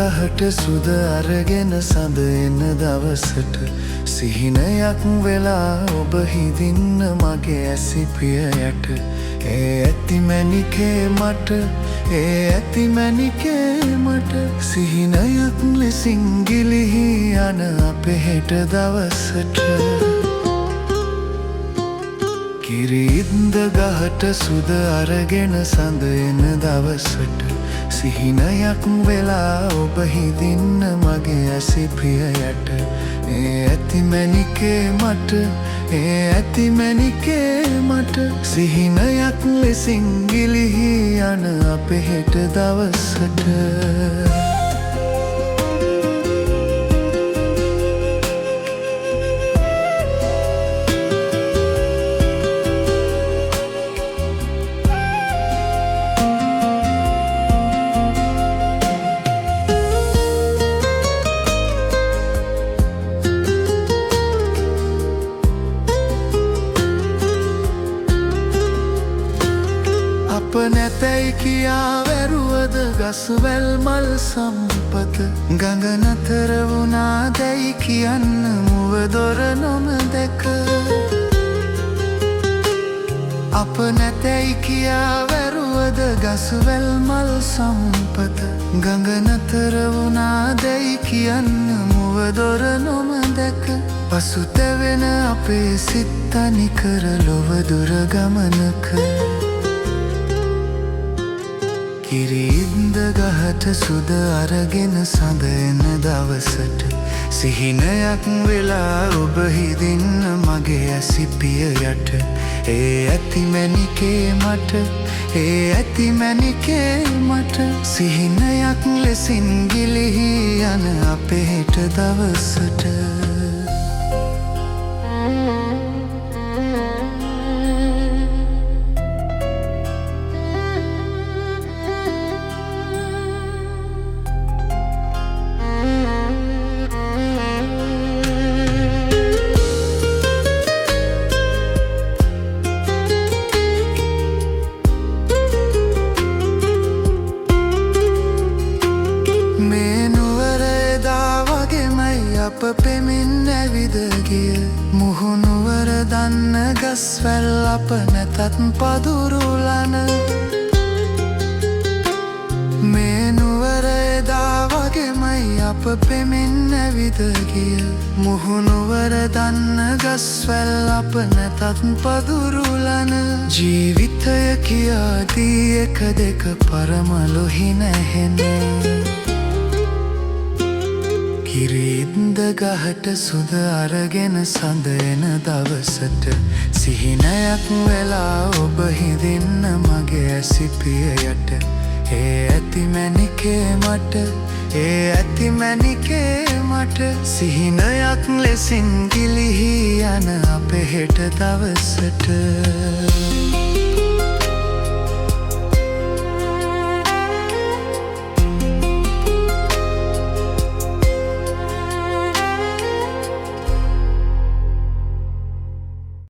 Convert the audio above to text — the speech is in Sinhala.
ගහට සුද අරගෙන සඳ එන දවසට සිහිනයක් වෙලා ඔබ හිඳින්න මගේ ඇසිපිය යට. ඒ ඇති මැණිකේ මට, ඒ ඇති මැණිකේ මට සිහිනයක් ලෙසින් ගිලිහි යන අපේ හෙට දවසට. කිරින්ද ගහට සුද අරගෙන සඳ එන දවසට සිහිනයක් වෙලා ඔබ හිඳින්න මගේ ඇසිපිය යට. ඒ ඇති මැණිකේ මට, ඒ ඇති මැණිකේ මට සිහිනයක් ලෙසින් ගිලිහි යන අපේ හෙට දවසට. අප නැතැයි කියා වැරුවද ගස්වැල් මල් සම්පත. ගඟ නතර වුණා දැයි කියන්න මුව දොර නොමදැක. අප නැතැයි කියා වැරුවද ගස්වැල් මල් සම්පත. ගඟ නතර වුණා දැයි කියන්න මුව දොර නොමදැක. පසුතැවෙන අපේ සිත් තනිකර ලොව දුර ගමනක. කිරින්ද ගහට සුද අරගෙන සඳ එන දවසට සිහිනයක් වෙලා ඔබ හිඳින්න මගේ ඇසිපිය යට. ඒ ඇති මැණිකේ මට, ඒ ඇති මැණිකේ මට සිහිනයක් ලෙසින් ගිලිහි යන අපේ හෙට දවසට. අප පෙමින් ඇවිද ගිය මුහුණුවර දන්න ගස්වැල් අප නැතත් පදුරුලන. මේ නුවර එදා වගේමයි අප පෙමින් ඇවිද ගිය මුහුණුවර දන්න ගස්වැල් අප නැතත් පදුරුලන. ජීවිතය කියාදී එක දෙක පරමලොහි නැහෙන. කිරින්ද ගහට සුද අරගෙන සඳ එන දවසට සිහිනයක් වෙලා ඔබ හිඳින්න මගේ ඇසිපිය යට. ඒ ඇති මැණිකේ මට, ඒ ඇති මැණිකේ මට සිහිනයක් ලෙසින් ගිලිහි යන අපේ හෙට දවසට.